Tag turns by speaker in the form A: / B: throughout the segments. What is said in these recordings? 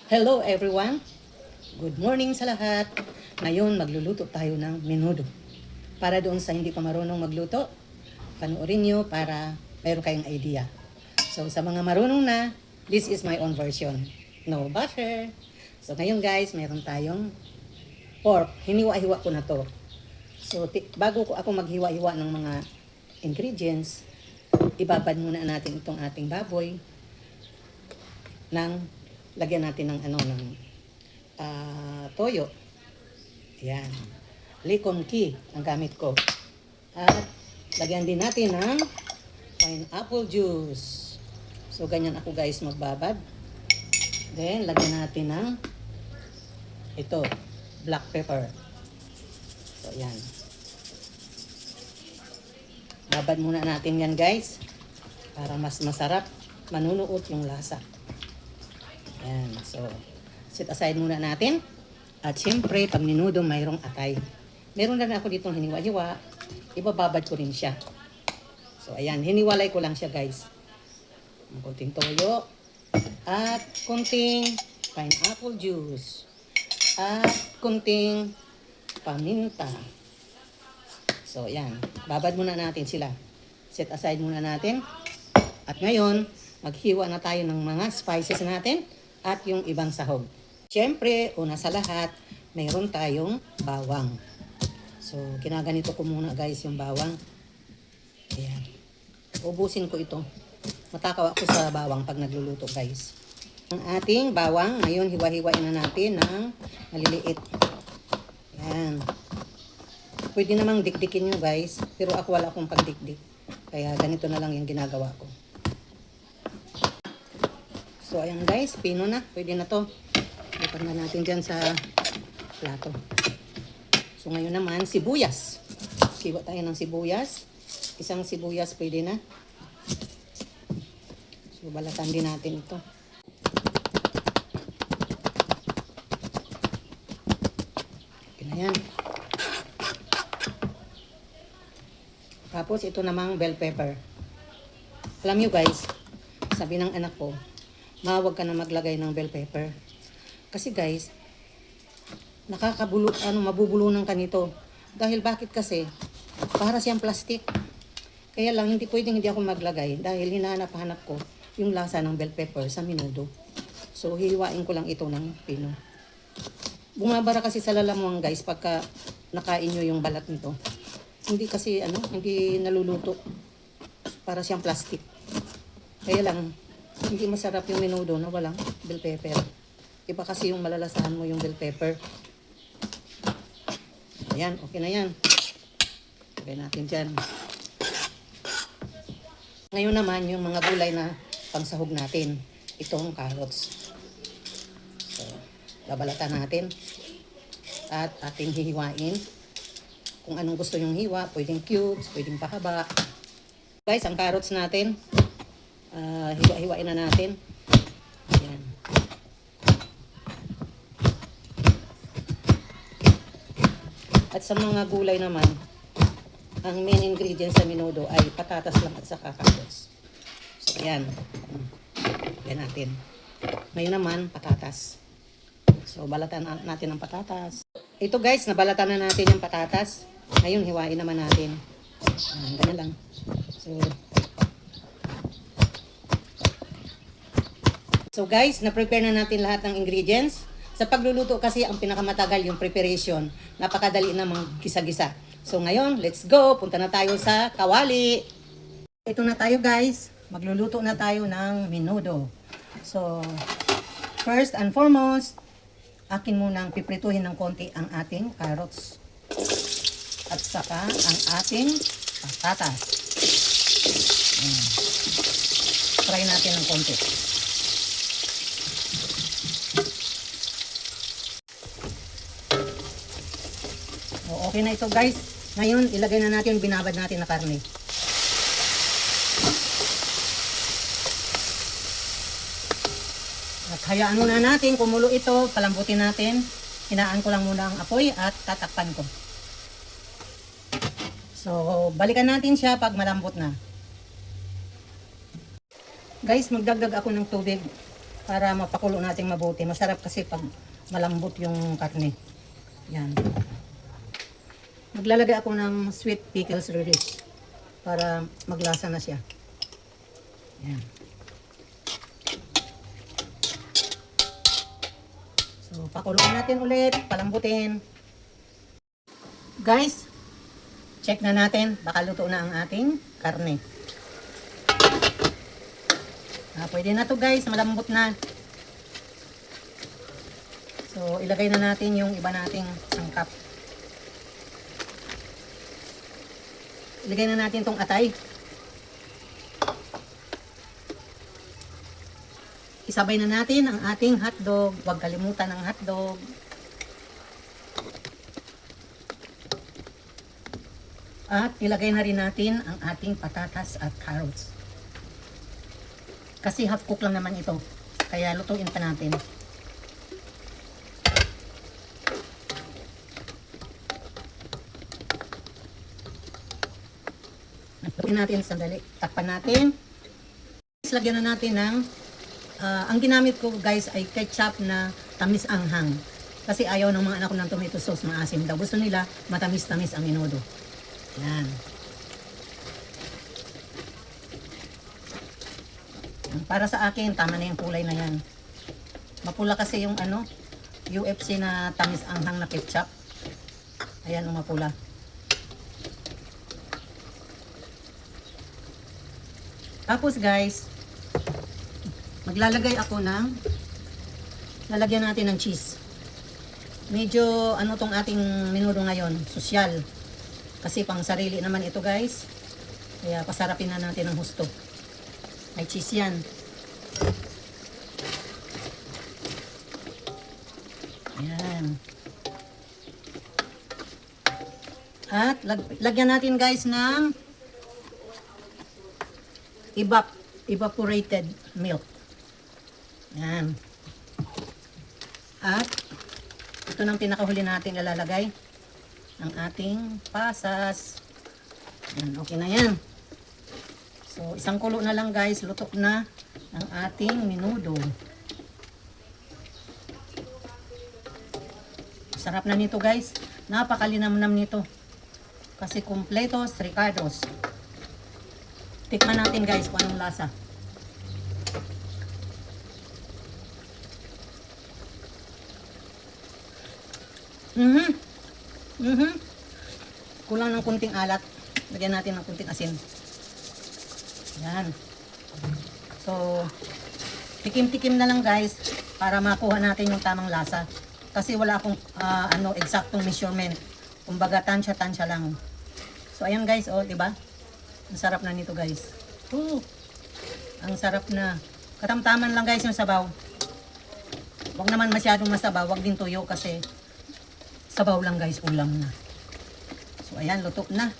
A: Hello everyone! Good morning sa lahat! Ngayon magluluto tayo ng menudo. Para doon sa hindi pa marunong magluto, panoorin nyo para mayroon kayong idea. So sa mga marunong na, this is my own version. No butter! So ngayon guys, mayroon tayong pork. Hiniwa-hiwa ko na to. So bago ko ako maghiwa-hiwa ng mga ingredients, ibabad muna natin itong ating baboy ng lagyan natin ng toyo. Ayan. Licon key ang gamit ko. At lagyan din natin ng pineapple juice. So ganyan ako guys magbabad. Then lagyan natin ng ito, black pepper. So ayan. Babad muna natin yan guys para mas masarap manunuot yung lasa. Ayan, so set aside muna natin. At syempre, pag menudo, mayroong atay. Meron na rin ako ditong hiniwa-hiwa. Ibababad ko rin siya. So ayan, hiniwalay ko lang siya guys. Konting toyo. At konting pineapple juice. At konting paminta. So ayan, babad muna natin sila. Set aside muna natin. At ngayon, maghiwa na tayo ng mga spices natin at yung ibang sahog. Siyempre, una sa lahat, mayroon tayong bawang. So, ginaganito ko muna guys yung bawang. Ayan. Ubusin ko ito. Matakaw ako sa bawang pag nagluluto guys. Ang ating bawang, ngayon hiwa-hiwain na natin ng maliliit. Ayan. Pwede namang dikdikin nyo guys, pero ako wala akong pagdikdik. Kaya ganito na lang yung ginagawa ko. So, ayan guys, pino na. Pwede na to. Lipat na natin dyan sa plato. So, ngayon naman, sibuyas. Siwa tayo ng sibuyas. Isang sibuyas pwede na. So, balatan din natin ito. Okay na yan. Tapos, ito namang bell pepper. Alam nyo guys, sabi ng anak ko, huwag ka na maglagay ng bell pepper. Kasi guys, mabubulunan ka nito. Dahil bakit kasi? Para siyang plastic. Kaya lang, hindi ako maglagay dahil hinahanap-hanap ko yung lasa ng bell pepper sa menudo. So, hihiwain ko lang ito ng pino. Bumabara kasi sa lalamuhan guys pagka nakain nyo yung balat nito. Hindi kasi, hindi naluluto. Para siyang plastic. Kaya lang, hindi masarap yung menudo na walang bell pepper. Iba kasi yung malalasahan mo yung bell pepper. Ayan, okay na yan. Okay natin dyan. Ngayon naman, yung mga gulay na pangsahog natin. Itong carrots. So, babalatan natin. At ating hihiwain. Kung anong gusto nyong hiwa, pwedeng cubes, pwedeng pahaba. Guys, ang carrots natin, hiwa-hiwain na natin. Ayan. At sa mga gulay naman, ang main ingredients sa menudo ay patatas lang at saka carrots. So, ayan. Ayan natin. Ngayon naman, patatas. So, balatan natin ang patatas. Ito guys, nabalatan na natin yung patatas. Ngayon, hiwain naman natin. Ganyan lang. So guys, na-prepare na natin lahat ng ingredients. Sa pagluluto kasi ang pinakamatagal yung preparation. Napakadali na gisa-gisa. So ngayon, let's go. Punta na tayo sa kawali. Ito na tayo guys. Magluluto na tayo ng menudo. So, first and foremost, akin munang piprituhin ng konti ang ating carrots. At saka ang ating patatas. Try natin ng konti. Okay na ito guys. Ngayon, ilagay na natin yung binabad natin na karne. At hayaan muna natin, kumulo ito, palambutin natin. Hinaan ko lang muna ang apoy at tatakpan ko. So, balikan natin siya pag malambot na. Guys, magdagdag ako ng tubig para mapakulo natin mabuti. Masarap kasi pag malambot yung karne. Yan. Maglalagay ako ng sweet pickles relish para maglasa na siya. Yan. So, pakuluan natin ulit, palambutin. Guys, check na natin, baka luto na ang ating karne. Pwede na to guys, malambot na. So, ilagay na natin yung iba nating sangkap. Ilagay na natin tong atay. Isabay na natin ang ating hotdog. Huwag kalimutan ang hotdog. At ilagay na rin natin ang ating patatas at carrots. Kasi half cook lang naman ito. Kaya lutuin pa natin. Lutuin natin sandali. Takpan natin. Lagyan na natin ng ang ginamit ko guys ay ketchup na tamis anghang. Kasi ayaw ng mga anak ko ng tomato sauce maasim daw. Gusto nila matamis-tamis ang menudo. Yan. Para sa akin, tama na yung kulay na yan. Mapula kasi yung UFC na tamis anghang na ketchup. Ayan, mapula. Tapos guys, maglalagay ako ng lalagyan natin ng cheese. Medyo tong ating menudo ngayon, sosyal. Kasi pang sarili naman ito guys. Kaya pasarapin na natin ng husto. May cheese yan. Ayan. At lagyan natin guys ng evaporated milk. Ayan. At ito nang pinakahuli natin ilalagay ng ating pasas. Ayan, okay na yan. So, isang kulo na lang guys, luto na ang ating menudo. Sarap na nito guys. Napakalinamnam nito. Kasi kumpletos, ricados. Tikman natin guys kung anong lasa. Kulang ng kunting alat. Lagyan natin ng kunting asin. Yan. So, tikim-tikim na lang guys para makuha natin yung tamang lasa. Kasi wala akong eksaktong measurement. Kumbaga tansya-tansya lang. So, ayan guys, oh, 'di ba? Ang sarap na nito guys. Ang sarap na. Katamtaman lang guys yung sabaw. Huwag naman masyadong masabaw, huwag din tuyo kasi sabaw lang guys, ulam na. So, ayan, luto na.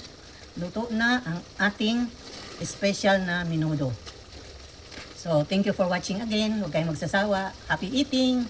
A: Luto na ang ating special na menudo. So, thank you for watching again. Huwag kayong magsasawa. Happy eating!